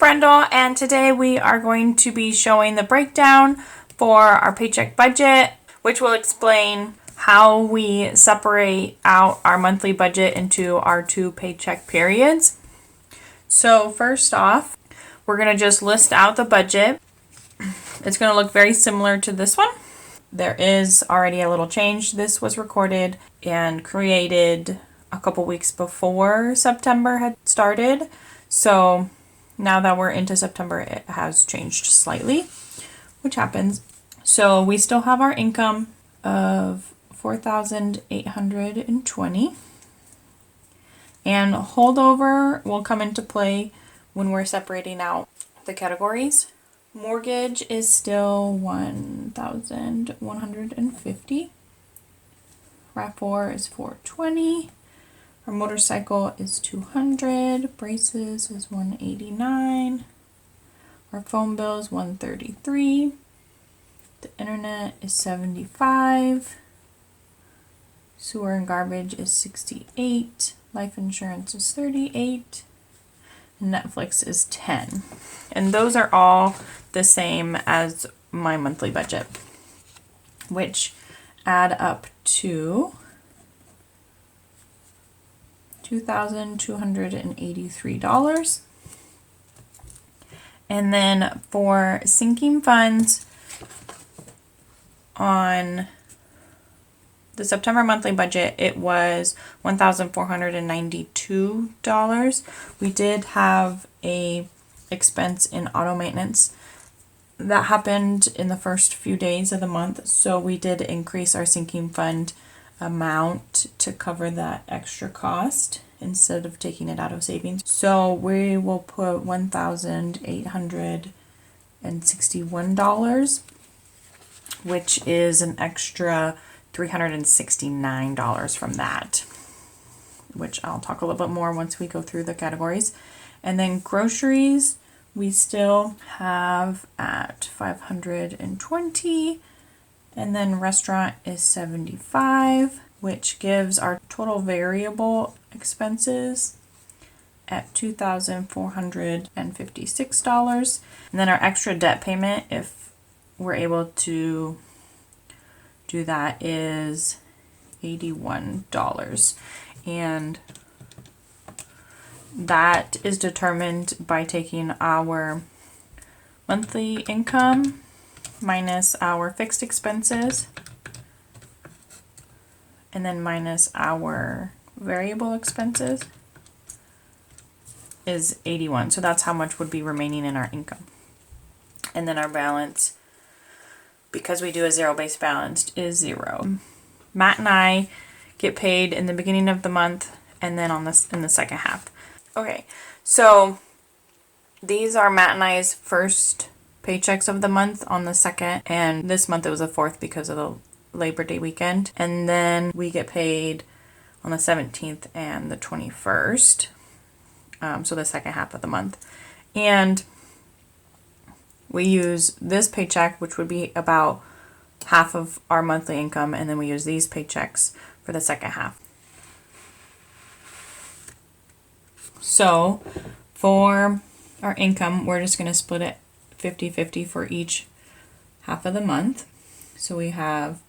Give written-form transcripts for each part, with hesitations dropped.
Brendel, and today we are going to be showing the breakdown for our paycheck budget, which will explain how we separate out our monthly budget into our 2 paycheck periods. So first off, we're going to just list out the budget. It's going to look very similar to this one. There is already a little change. This was recorded and created a couple weeks before September had started. So now that we're into September, it has changed slightly, which happens. So we still have our income of $4,820, and holdover will come into play when we're separating out the categories. Mortgage is still $1,150. RAV4 is $420. Our motorcycle is $200. Braces is $189. Our phone bill is $133. The internet is $75. Sewer and garbage is $68. Life insurance is $38. And Netflix is $10. And those are all the same as my monthly budget, which add up to $2,283. And then for sinking funds on the September monthly budget, it was $1,492. We did have a expense in auto maintenance that happened in the first few days of the month, so we did increase our sinking fund amount to cover that extra cost instead of taking it out of savings. So we will put $1,861, which is an extra $369 from that, which I'll talk a little bit more once we go through the categories. And then groceries, we still have at $520, and then restaurant is $75, which gives our total variable expenses at $2,456. And then our extra debt payment, if we're able to do that, is $81. And that is determined by taking our monthly income minus our fixed expenses and then minus our variable expenses is 81. So that's how much would be remaining in our income. And then our balance, because we do a zero-based balance, is 0. Matt and I get paid in the beginning of the month and then in the second half. Okay, so these are Matt and I's first paychecks of the month on the 2nd, and this month it was the 4th because of the Labor Day weekend. And then we get paid on the 17th and the 21st, so the second half of the month. And we use this paycheck, which would be about half of our monthly income, and then we use these paychecks for the second half. So for our income, we're just going to split it 50-50 for each half of the month. So we have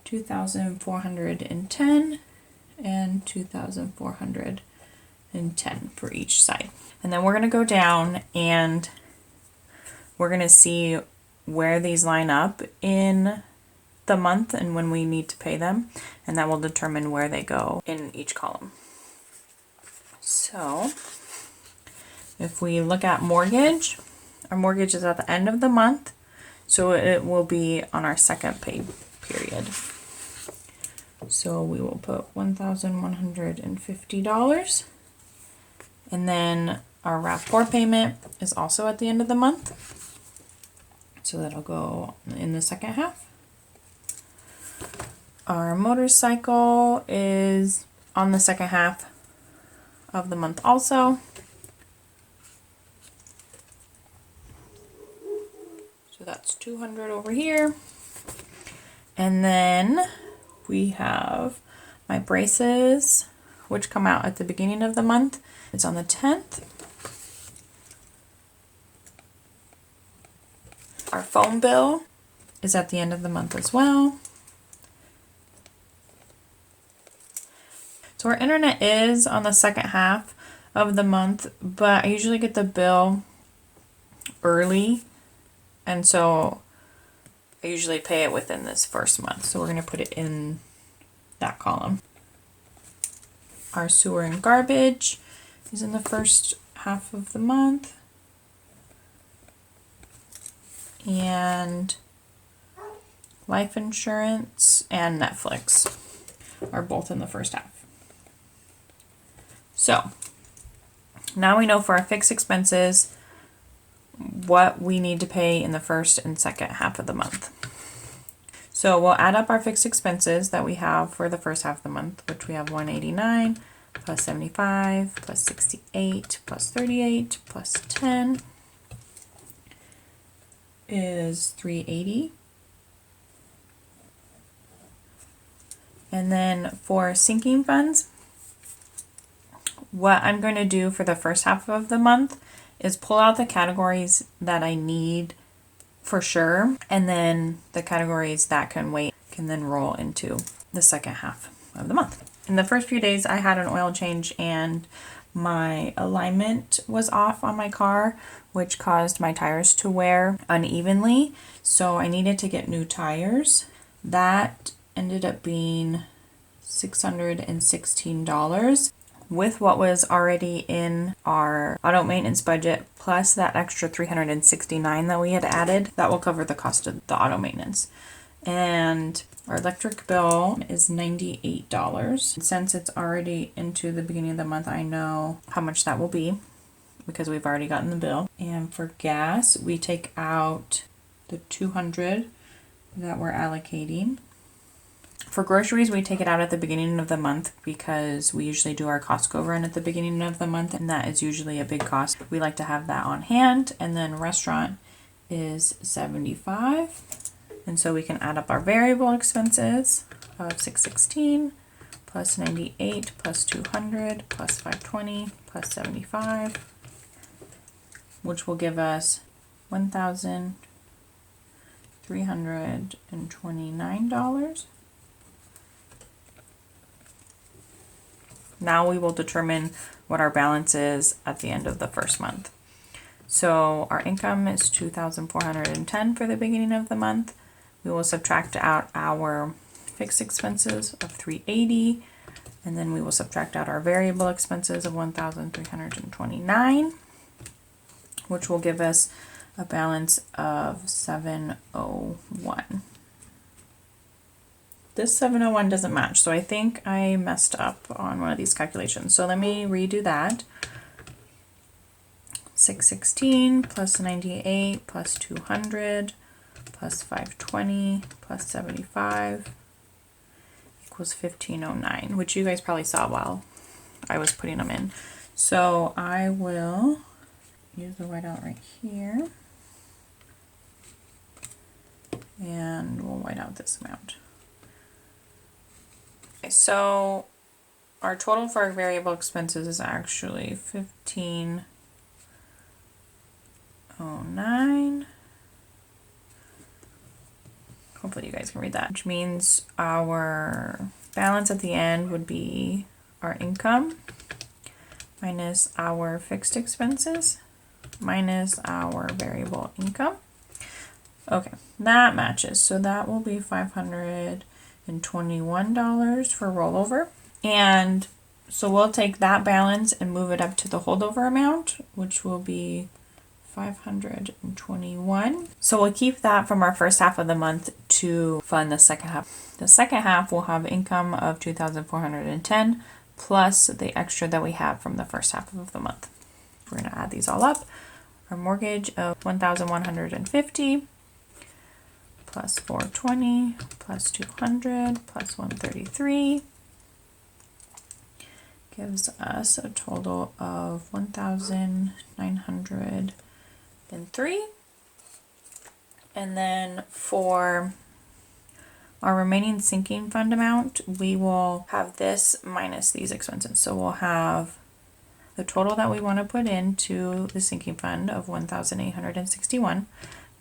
$2,410 and $2,410 for each side. And then we're going to go down and we're going to see where these line up in the month and when we need to pay them, and that will determine where they go in each column. So if we look at mortgage, our mortgage is at the end of the month, so it will be on our second pay period. So we will put $1,150, and then our RAV4 payment is also at the end of the month, so that'll go in the second half. Our motorcycle is on the second half of the month also. So that's $200 over here. And then we have my braces, which come out at the beginning of the month. It's on the 10th. Our phone bill is at the end of the month as well. So our internet is on the second half of the month, but I usually get the bill early, and so I usually pay it within this first month. So we're going to put it in that column. Our sewer and garbage is in the first half of the month. And life insurance and Netflix are both in the first half. So now we know for our fixed expenses what we need to pay in the first and second half of the month. So we'll add up our fixed expenses that we have for the first half of the month, which we have 189 plus 75 plus 68 plus 38 plus 10 is 380. And then for sinking funds, what I'm going to do for the first half of the month is pull out the categories that I need for sure, and then the categories that can wait can then roll into the second half of the month. In the first few days, I had an oil change and my alignment was off on my car, which caused my tires to wear unevenly. So I needed to get new tires. That ended up being $616 with what was already in our auto maintenance budget, plus that extra $369 that we had added. That will cover the cost of the auto maintenance. And our electric bill is $98. Since it's already into the beginning of the month, I know how much that will be because we've already gotten the bill. And for gas, we take out the $200 that we're allocating. For groceries, we take it out at the beginning of the month because we usually do our Costco run at the beginning of the month, and that is usually a big cost. We like to have that on hand. And then restaurant is $75. And so we can add up our variable expenses of $616 plus $98 plus $200 plus $520 plus $75, which will give us $1,329. Now we will determine what our balance is at the end of the first month. So our income is $2,410 for the beginning of the month. We will subtract out our fixed expenses of $380, and then we will subtract out our variable expenses of $1,329, which will give us a balance of $701. This 701 doesn't match, so I think I messed up on one of these calculations. So let me redo that. 616 plus 98 plus 200 plus 520 plus 75 equals 1509, which you guys probably saw while I was putting them in. So I will use the whiteout right here, and we'll white out this amount. Okay, so our total for our variable expenses is actually 1509. Hopefully you guys can read that, which means our balance at the end would be our income minus our fixed expenses minus our variable income. Okay, that matches. So that will be $521 for rollover. And so we'll take that balance and move it up to the holdover amount, which will be $521. So we'll keep that from our first half of the month to fund the second half. The second half will have income of $2,410 plus the extra that we have from the first half of the month. We're going to add these all up. Our mortgage of $1,150 plus $420 plus $200 plus $133 gives us a total of $1,903. And then for our remaining sinking fund amount, we will have this minus these expenses. So we'll have the total that we want to put into the sinking fund of $1,861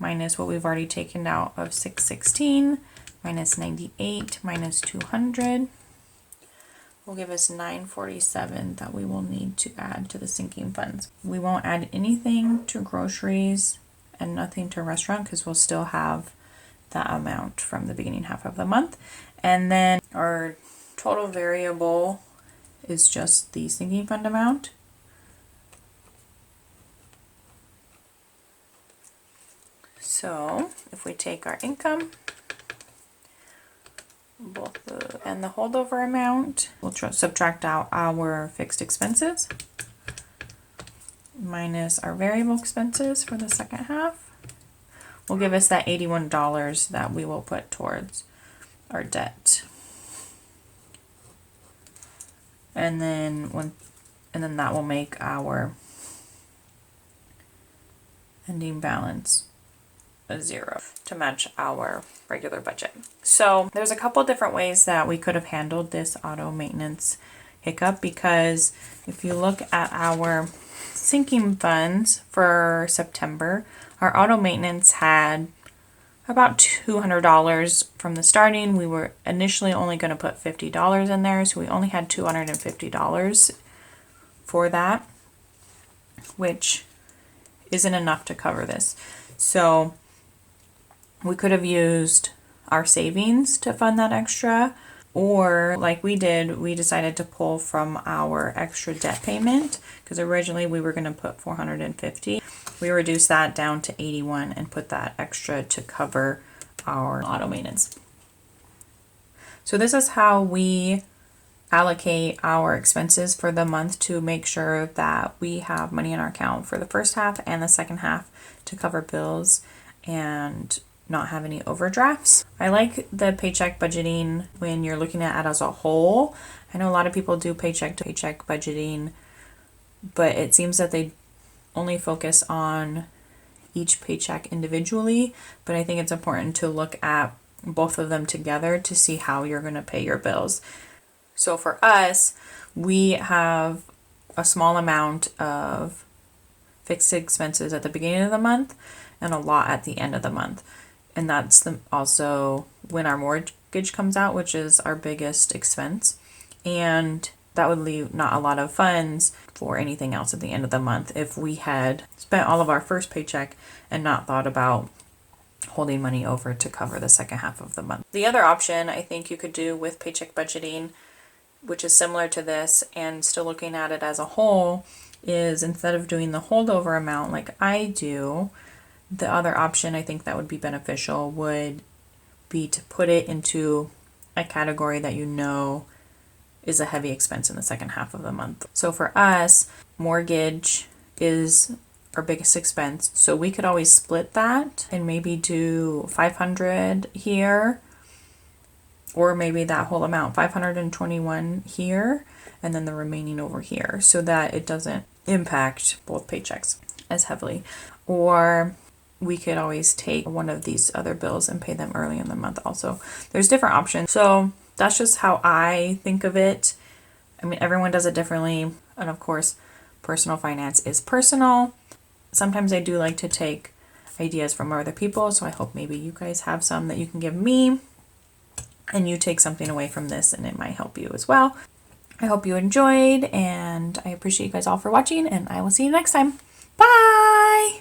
minus what we've already taken out of 616 minus 98 minus 200 will give us 947 that we will need to add to the sinking funds. We won't add anything to groceries and nothing to restaurant because we'll still have that amount from the beginning half of the month. And then our total variable is just the sinking fund amount. So if we take our income, and the holdover amount, we'll subtract out our fixed expenses minus our variable expenses for the second half, will give us that $81 that we will put towards our debt. And then that will make our ending balance a 0 to match our regular budget. So there's a couple different ways that we could have handled this auto maintenance hiccup, because if you look at our sinking funds for September, our auto maintenance had about $200 from the starting. We were initially only going to put $50 in there, so we only had $250 for that, which isn't enough to cover this. So we could have used our savings to fund that extra, or like we did, we decided to pull from our extra debt payment, because originally we were going to put $450. We reduced that down to $81 and put that extra to cover our auto maintenance. So this is how we allocate our expenses for the month to make sure that we have money in our account for the first half and the second half to cover bills and not have any overdrafts. I like the paycheck budgeting when you're looking at it as a whole. I know a lot of people do paycheck to paycheck budgeting, but it seems that they only focus on each paycheck individually. But I think it's important to look at both of them together to see how you're going to pay your bills. So for us, we have a small amount of fixed expenses at the beginning of the month and a lot at the end of the month. And that's also when our mortgage comes out, which is our biggest expense. And that would leave not a lot of funds for anything else at the end of the month if we had spent all of our first paycheck and not thought about holding money over to cover the second half of the month. The other option I think you could do with paycheck budgeting, which is similar to this and still looking at it as a whole, is instead of doing the holdover amount like I do, the other option I think that would be beneficial would be to put it into a category that you know is a heavy expense in the second half of the month. So for us, mortgage is our biggest expense. So we could always split that and maybe do $500 here, or maybe that whole amount, $521 here, and then the remaining over here, so that it doesn't impact both paychecks as heavily. Or we could always take one of these other bills and pay them early in the month also. There's different options. So that's just how I think of it. I mean, everyone does it differently. And of course, personal finance is personal. Sometimes I do like to take ideas from other people. So I hope maybe you guys have some that you can give me and you take something away from this and it might help you as well. I hope you enjoyed, and I appreciate you guys all for watching, and I will see you next time. Bye!